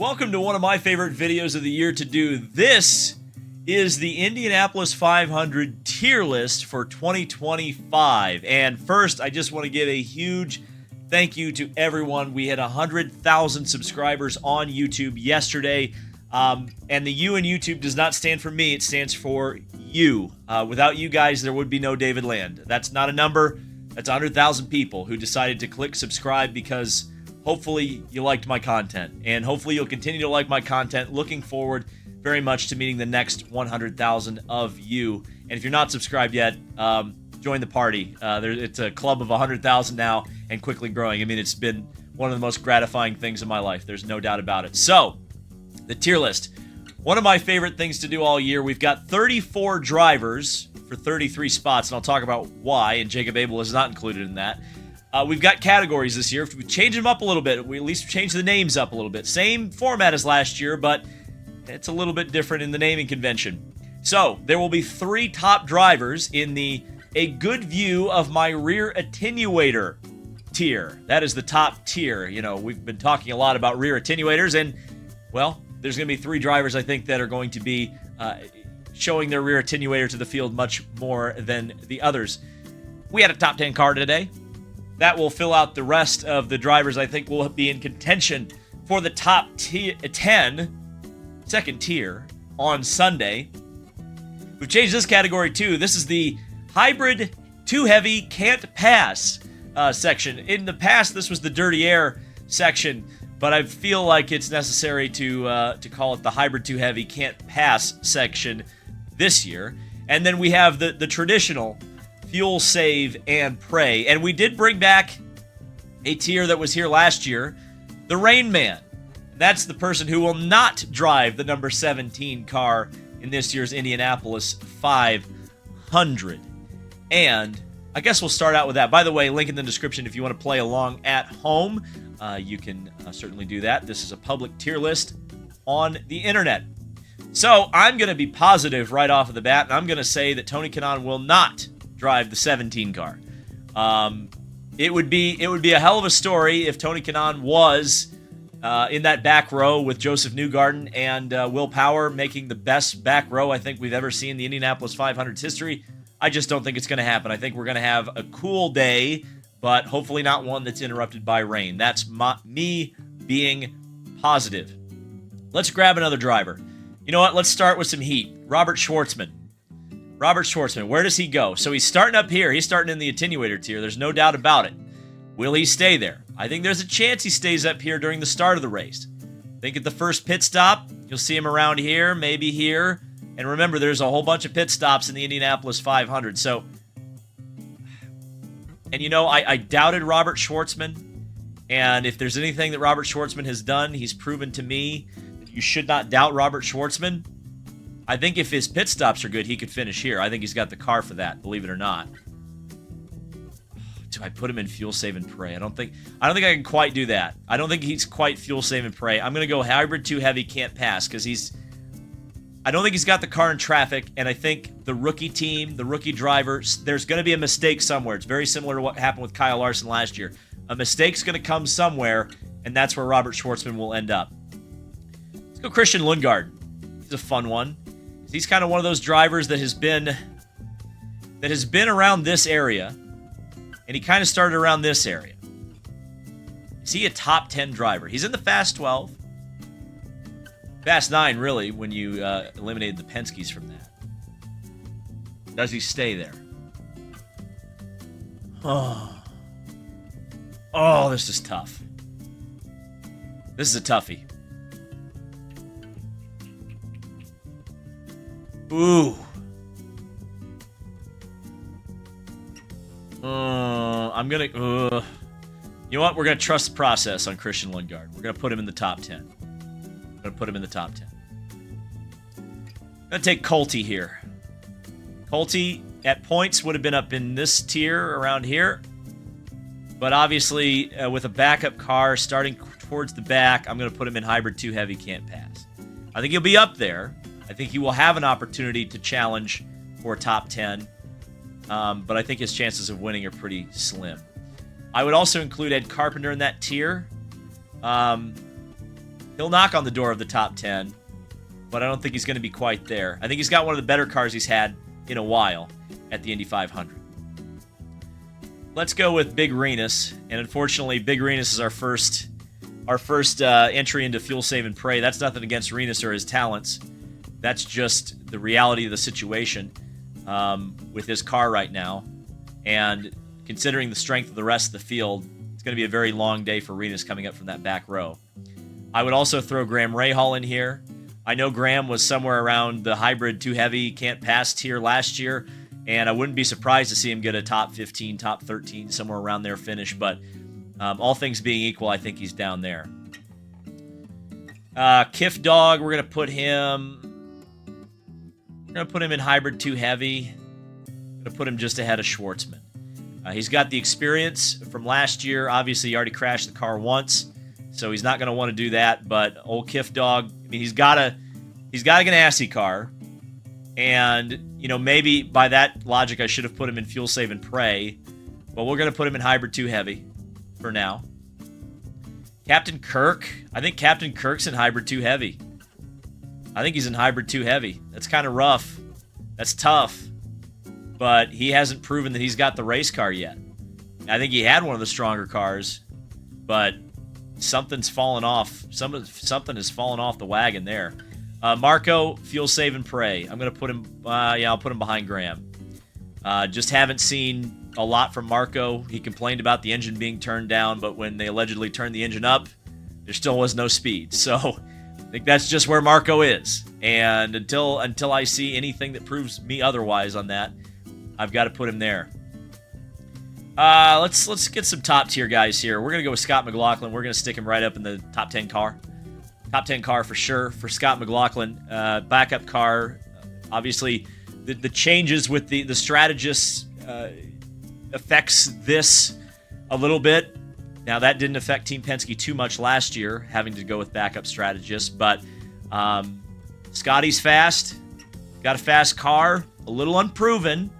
Welcome to one of my favorite videos of the year to do. This is the Indianapolis 500 tier list for 2025. And first, I just want to give a huge thank you to everyone. We had 100,000 subscribers on YouTube yesterday. And the U in YouTube does not stand for me, it stands for you. Without you guys, there would be no David Land. That's not a number, that's 100,000 people who decided to click subscribe because hopefully you liked my content, and hopefully you'll continue to like my content. Looking forward very much to meeting the next 100,000 of you. And if you're not subscribed yet, join the party. It's a club of 100,000 now and quickly growing. I mean, it's been one of the most gratifying things in my life. There's no doubt about it. So, the tier list. One of my favorite things to do all year. We've got 34 drivers for 33 spots, and I'll talk about why, and Jacob Abel is not included in that. We've got categories this year. We change them up a little bit. We at least change the names up a little bit. Same format as last year, but it's a little bit different in the naming convention. So, there will be 3 top drivers in the A Good View of My Rear Attenuator tier. That is the top tier. You know, we've been talking a lot about rear attenuators, and, well, there's going to be 3 drivers, I think, that are going to be showing their rear attenuator to the field much more than the others. We had a top 10 car today. That will fill out the rest of the drivers I think will be in contention for the top 10, second tier, on Sunday. We've changed this category too. This is the hybrid, too heavy, can't pass section. In the past, this was the dirty air section, but I feel like it's necessary to call it the hybrid, too heavy, can't pass section this year. And then we have the traditional fuel, save, and pray. And we did bring back a tier that was here last year, the Rain Man. That's the person who will not drive the number 17 car in this year's Indianapolis 500. And I guess we'll start out with that. By the way, link in the description if you want to play along at home. You can certainly do that. This is a public tier list on the internet. So I'm going to be positive right off of the bat, and I'm going to say that Tony Kanaan will not drive the 17 car. It would be a hell of a story if Tony Kanaan was in that back row with Joseph Newgarden and Will Power, making the best back row I think we've ever seen in the Indianapolis 500's history. I just don't think it's going to happen. I think we're going to have a cool day, but hopefully not one that's interrupted by rain. That's me being positive. Let's grab another driver. You know what? Let's start with some heat. Robert Schwartzman. Robert Schwartzman, where does he go? So he's starting up here. He's starting in the attenuator tier. There's no doubt about it. Will he stay there? I think there's a chance he stays up here during the start of the race. I think at the first pit stop, you'll see him around here, maybe here. And remember, there's a whole bunch of pit stops in the Indianapolis 500. So, and you know, I doubted Robert Schwartzman. And if there's anything that Robert Schwartzman has done, he's proven to me that you should not doubt Robert Schwartzman. I think if his pit stops are good, he could finish here. I think he's got the car for that, believe it or not. Do I put him in fuel, save, and pray? I don't think I can quite do that. I don't think he's quite fuel, save, and pray. I'm going to go hybrid, too heavy, can't pass, because I don't think he's got the car in traffic, and I think the rookie team, the rookie driver, there's going to be a mistake somewhere. It's very similar to what happened with Kyle Larson last year. A mistake's going to come somewhere, and that's where Robert Schwartzman will end up. Let's go Christian Lundgaard. He's a fun one. He's kind of one of those drivers that has been around this area, and he kind of started around this area. Is he a top 10 driver? He's in the Fast 12. Fast 9, really, when you eliminated the Penskes from that. Does he stay there? Oh, this is tough. This is a toughie. Ooh. I'm going to... You know what? We're going to trust the process on Christian Lundgaard. We're going to put him in the top 10. I'm going to put him in the top 10. I'm going to take Colty here. Colty, at points, would have been up in this tier around here. But obviously, with a backup car starting towards the back, I'm going to put him in hybrid, too heavy, can't pass. I think he'll be up there. I think he will have an opportunity to challenge for a top 10. But I think his chances of winning are pretty slim. I would also include Ed Carpenter in that tier. Because He'll knock on the door of the top 10, but I don't think he's going to be quite there. I think he's got one of the better cars he's had in a while at the Indy 500. Let's go with Big Renus, and unfortunately, Big Renus is our first entry into Fuel Save and Pray. That's nothing against Renus or his talents. That's just the reality of the situation with his car right now. And considering the strength of the rest of the field, it's going to be a very long day for Renus coming up from that back row. I would also throw Graham Rahal in here. I know Graham was somewhere around the hybrid too heavy, can't pass tier last year, and I wouldn't be surprised to see him get a top 15, top 13, somewhere around there finish, but all things being equal, I think he's down there. Kiff Dog, we're going to put him in hybrid too heavy. I'm going to put him just ahead of Schwartzman. He's got the experience from last year. Obviously, he already crashed the car once, so he's not going to want to do that. But old Kiff Dog, I mean, he's got a Ganassi car, and maybe by that logic, I should have put him in Fuel Save and Pray, but we're going to put him in hybrid too heavy for now. Captain Kirk, I think Captain Kirk's in hybrid too heavy. I think he's in hybrid too heavy. That's kind of rough. That's tough. But he hasn't proven that he's got the race car yet. I think he had one of the stronger cars, but something's fallen off. Something has fallen off the wagon there. Marco, Fuel Save and Pray. I'm going to put him, I'll put him behind Graham. Just haven't seen a lot from Marco. He complained about the engine being turned down, but when they allegedly turned the engine up, there still was no speed. So I think that's just where Marco is. And until I see anything that proves me otherwise on that, I've got to put him there. Let's get some top tier guys here. We're going to go with Scott McLaughlin. We're going to stick him right up in the top 10 car. Top 10 car for sure for Scott McLaughlin. Backup car. Obviously, the changes with the strategists affects this a little bit. Now, that didn't affect Team Penske too much last year, having to go with backup strategists. But Scotty's fast. Got a fast car. A little unproven.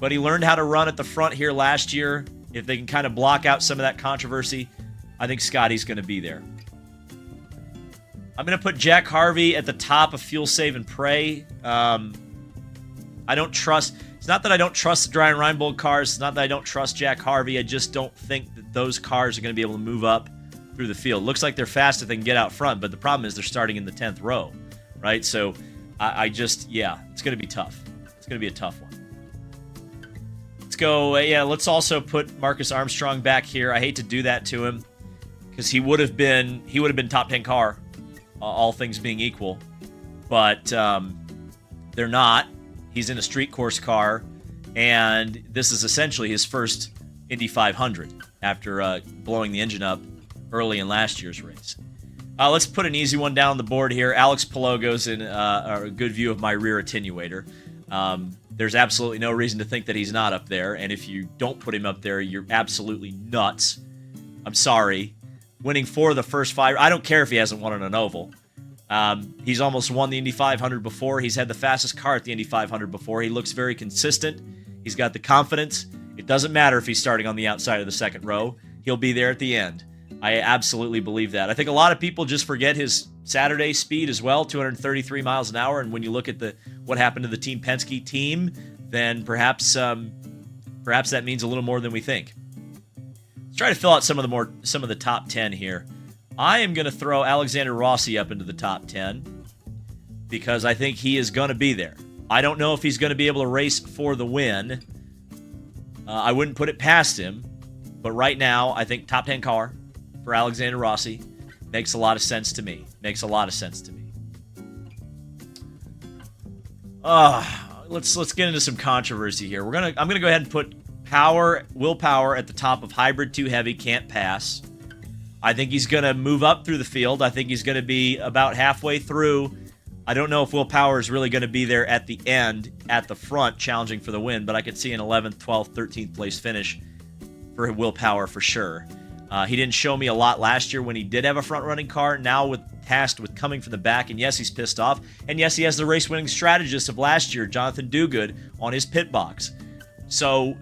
But he learned how to run at the front here last year. If they can kind of block out some of that controversy, I think Scotty's going to be there. I'm going to put Jack Harvey at the top of Fuel Save and Pray. I don't trust... It's not that I don't trust the Ryan Reinbold cars. It's not that I don't trust Jack Harvey. I just don't think that those cars are going to be able to move up through the field. Looks like they're fast if they can get out front, but the problem is they're starting in the 10th row, right? So I just... Yeah, it's going to be tough. It's going to be a tough one. Let's also put Marcus Armstrong back here. I hate to do that to him because he would have been top 10 car, all things being equal. But they're not. He's in a street course car, and this is essentially his first Indy 500 after blowing the engine up early in last year's race. Let's put an easy one down on the board here. Alex Palogo's in a good view of my rear attenuator. There's absolutely no reason to think that he's not up there, and if you don't put him up there, you're absolutely nuts. I'm sorry. Winning 4 of the first 5, I don't care if he hasn't won on an oval. He's almost won the Indy 500 before. He's had the fastest car at the Indy 500 before. He looks very consistent. He's got the confidence. It doesn't matter if he's starting on the outside of the second row. He'll be there at the end. I absolutely believe that. I think a lot of people just forget his Saturday speed as well, 233 miles an hour. And when you look at what happened to the Team Penske team, then perhaps that means a little more than we think. Let's try to fill out some of the top 10 here. I am going to throw Alexander Rossi up into the top 10 because I think he is going to be there. I don't know if he's going to be able to race for the win. I wouldn't put it past him, but right now I think top 10 car for Alexander Rossi makes a lot of sense to me. Let's get into some controversy here. I'm gonna go ahead and put Will Power at the top of hybrid too heavy, can't pass. I think he's gonna move up through the field. I think he's gonna be about halfway through. I don't know if Will Power is really gonna be there at the end, at the front, challenging for the win, but I could see an 11th, 12th, 13th place finish for Will Power for sure. He didn't show me a lot last year when he did have a front-running car. Now tasked with coming from the back, and yes, he's pissed off. And yes, he has the race-winning strategist of last year, Jonathan Duguid, on his pit box. So,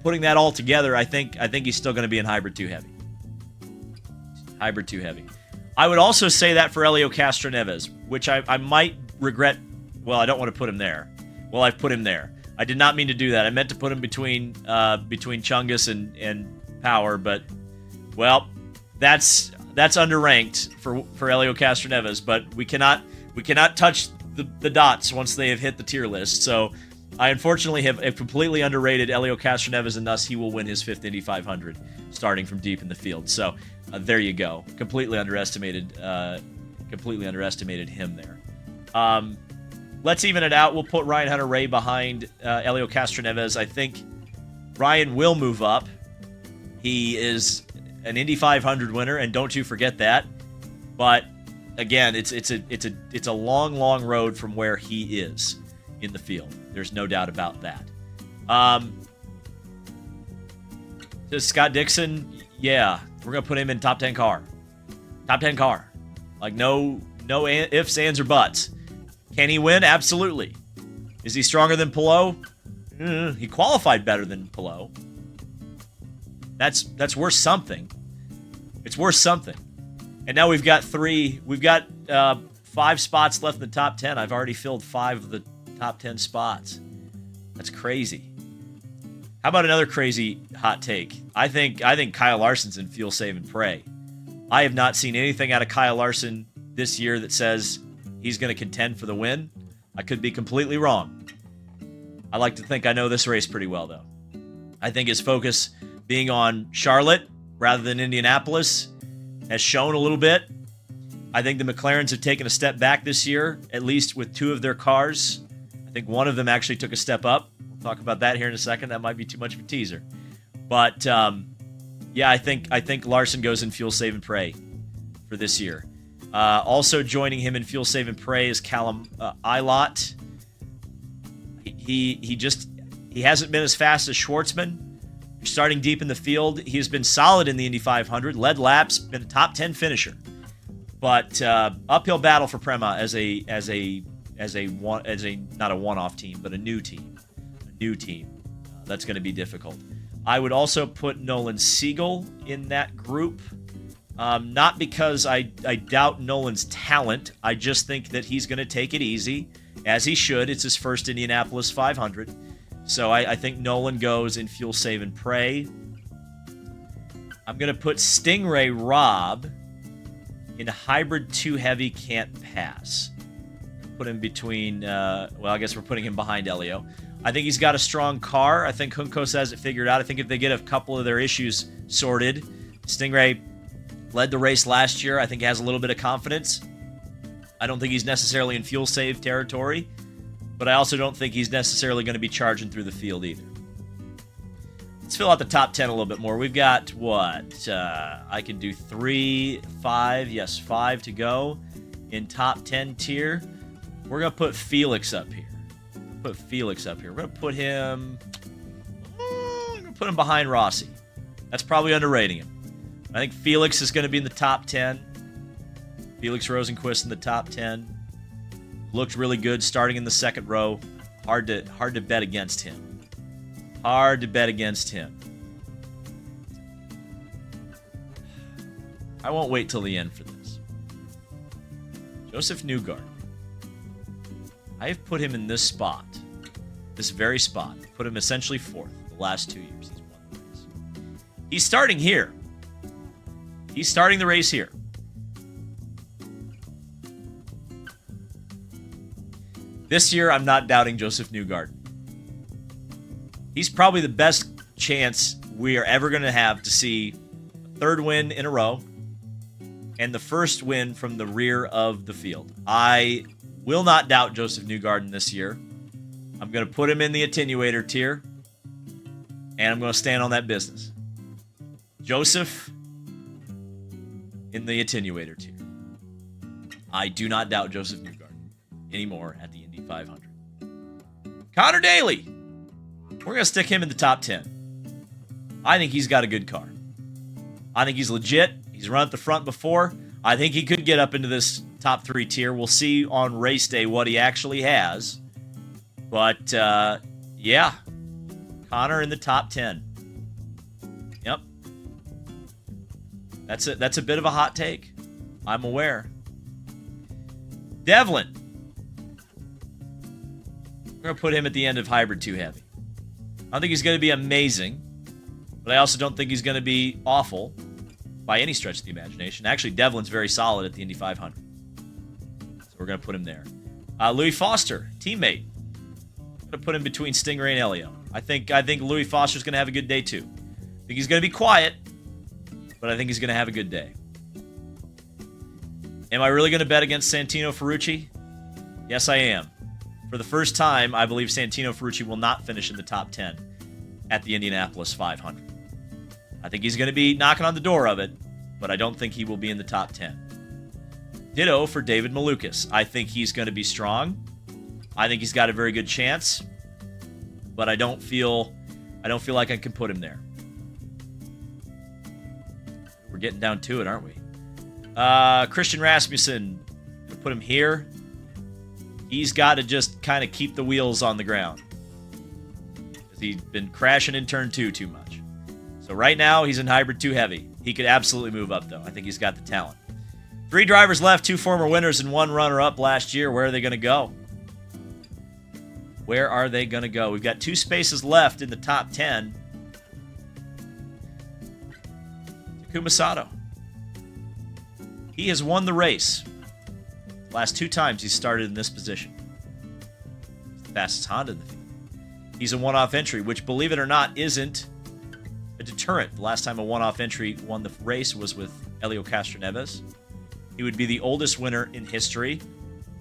putting that all together, I think he's still going to be in hybrid too heavy. I would also say that for Helio Castroneves, which I might regret. Well, I don't want to put him there. Well, I've put him there. I did not mean to do that. I meant to put him between Chungus and Power, but well, that's underranked for Helio Castroneves. But we cannot touch the dots once they have hit the tier list. So I unfortunately have completely underrated Helio Castroneves, and thus he will win his 5th Indy 500 starting from deep in the field. So there you go. Completely underestimated him there. Let's even it out. We'll put Ryan Hunter-Reay behind Helio Castroneves. I think Ryan will move up. He is an Indy 500 winner, and don't you forget that. But again, it's a long road from where he is in the field. There's no doubt about that. Just Scott Dixon, yeah, we're gonna put him in top 10 car. Top 10 car. Like no ifs, ands, or buts. Can he win? Absolutely. Is he stronger than Palou? He qualified better than Palou. That's worth something. It's worth something. And now we've got 5 spots left in the top 10. I've already filled 5 of the top 10 spots. That's crazy. How about another crazy hot take? I think Kyle Larson's in Fuel Save and Pray. I have not seen anything out of Kyle Larson this year that says he's going to contend for the win. I could be completely wrong. I like to think I know this race pretty well, though. I think his focus being on Charlotte rather than Indianapolis has shown a little bit. I think the McLarens have taken a step back this year, at least with 2 of their cars. I think one of them actually took a step up. We'll talk about that here in a second. That might be too much of a teaser. But, yeah, I think Larson goes in Fuel Save and Pray for this year. Also joining him in Fuel Save and Pray is Callum Ilott. He hasn't been as fast as Schwartzman. Starting deep in the field, he has been solid in the Indy 500. Led laps, been a top 10 finisher. But uphill battle for Prema as a not a one-off team, but a new team. That's going to be difficult. I would also put Nolan Siegel in that group. Not because I doubt Nolan's talent. I just think that he's going to take it easy, as he should. It's his first Indianapolis 500. So I think Nolan goes in Fuel Save and Pray. I'm going to put Stingray Robb in Hybrid 2 Heavy Can't Pass. Put him between, I guess we're putting him behind Helio. I think he's got a strong car. I think Juncos has it figured out. I think if they get a couple of their issues sorted, Stingray led the race last year. I think he has a little bit of confidence. I don't think he's necessarily in fuel save territory, but I also don't think he's necessarily going to be charging through the field either. Let's fill out the top 10 a little bit more. We've got, I can do 5 to go in top 10 tier. We're going to put Felix up here. We're going to put him behind Rossi. That's probably underrating him. I think Felix is going to be in the top 10. Felix Rosenquist in the top 10. Looked really good starting in the second row. Hard to bet against him. I won't wait till the end for this. Joseph Newgarden. I have put him in this spot. This very spot. Put him essentially fourth the last 2 years. He's won the race. He's starting here. He's starting the race here. This year, I'm not doubting Joseph Newgarden. He's probably the best chance we are ever going to have to see a third win in a row and the first win from the rear of the field. I will not doubt Joseph Newgarden this year. I'm going to put him in the attenuator tier, and I'm going to stand on that business. Joseph in the attenuator tier. I do not doubt Joseph Newgarden anymore at the Indy 500. Connor Daly. We're going to stick him in the top 10. I think he's got a good car. I think he's legit. He's run at the front before. I think he could get up into this top 3 tier. We'll see on race day what he actually has. But, yeah. Connor in the top 10. Yep. That's a bit of a hot take. I'm aware. Devlin. We're going to put him at the end of Hybrid 2 Heavy. I don't think he's going to be amazing, but I also don't think he's going to be awful by any stretch of the imagination. Actually, Devlin's very solid at the Indy 500. So we're going to put him there. Louis Foster, teammate. I'm going to put him between Stingray and Elio. I think Louis Foster's going to have a good day too. I think he's going to be quiet, but I think he's going to have a good day. Am I really going to bet against Santino Ferrucci? Yes, I am. For the first time, I believe Santino Ferrucci will not finish in the top 10 at the Indianapolis 500. I think he's going to be knocking on the door of it, but I don't think he will be in the top 10. Ditto for David Malukas. I think he's going to be strong. I think he's got a very good chance, but I don't feel like I can put him there. We're getting down to it, aren't we? Christian Rasmussen, put him here. He's got to just kind of keep the wheels on the ground. He's been crashing in turn 2 too much. So right now, he's in Hybrid 2 Heavy. He could absolutely move up, though. I think he's got the talent. 3 drivers left, 2 former winners and 1 runner-up last year. Where are they going to go? Where are they going to go? We've got 2 spaces left in the top 10. Takuma Sato. He has won the race. Last 2 times he's started in this position. He's the fastest Honda in the field. He's a one-off entry, which, believe it or not, isn't a deterrent. The last time a one-off entry won the race was with Helio Castroneves. He would be the oldest winner in history.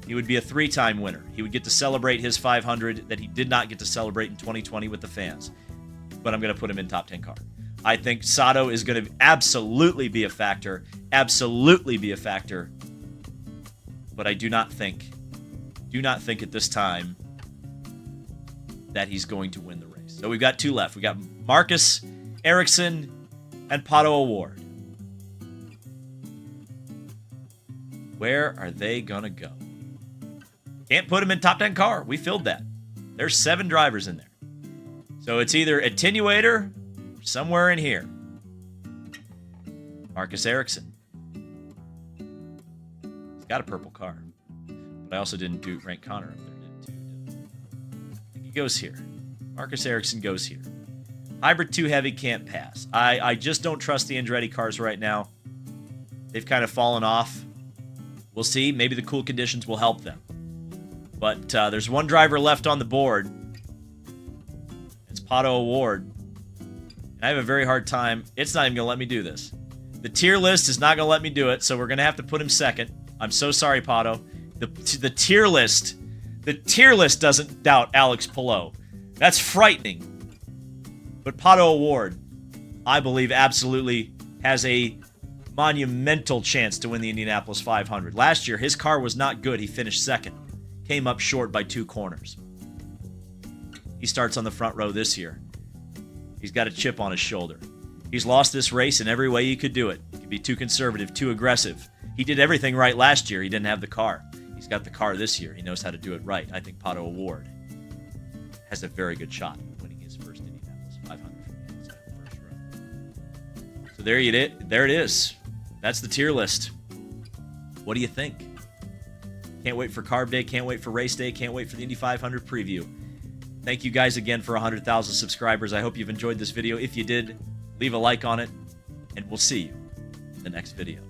He would be a 3-time winner. He would get to celebrate his 500 that he did not get to celebrate in 2020 with the fans. But I'm going to put him in top 10 car. I think Sato is going to absolutely be a factor. Absolutely be a factor. But I do not think at this time that he's going to win the race. So we've got 2 left. We've got Marcus Ericsson and Pato O'Ward. Where are they going to go? Can't put him in top 10 car. We filled that. There's 7 drivers in there. So it's either Attenuator or somewhere in here. Marcus Ericsson. He's got a purple car. But I also didn't rank Connor up there, did too. I think he goes here. Marcus Ericsson goes here. Hybrid 2 Heavy can't pass. I just don't trust the Andretti cars right now. They've kind of fallen off. We'll see. Maybe the cool conditions will help them. But there's 1 driver left on the board. It's Pato O'Ward. And I have a very hard time. It's not even going to let me do this. The tier list is not going to let me do it, so we're going to have to put him second. I'm so sorry, Pato. The tier list doesn't doubt Alex Palou. That's frightening. But Pato O'Ward, I believe, absolutely has a monumental chance to win the Indianapolis 500. Last year, his car was not good. He finished second. Came up short by 2 corners. He starts on the front row this year. He's got a chip on his shoulder. He's lost this race in every way he could do it. He could be too conservative, too aggressive. He did everything right last year. He didn't have the car. He's got the car this year. He knows how to do it right. I think Pato O'Ward has a very good shot at winning his first Indianapolis 500 from the inside of the first row. So there it is. That's the tier list. What do you think? Can't wait for Carb Day. Can't wait for Race Day. Can't wait for the Indy 500 preview. Thank you guys again for 100,000 subscribers. I hope you've enjoyed this video. If you did, leave a like on it, and we'll see you in the next video.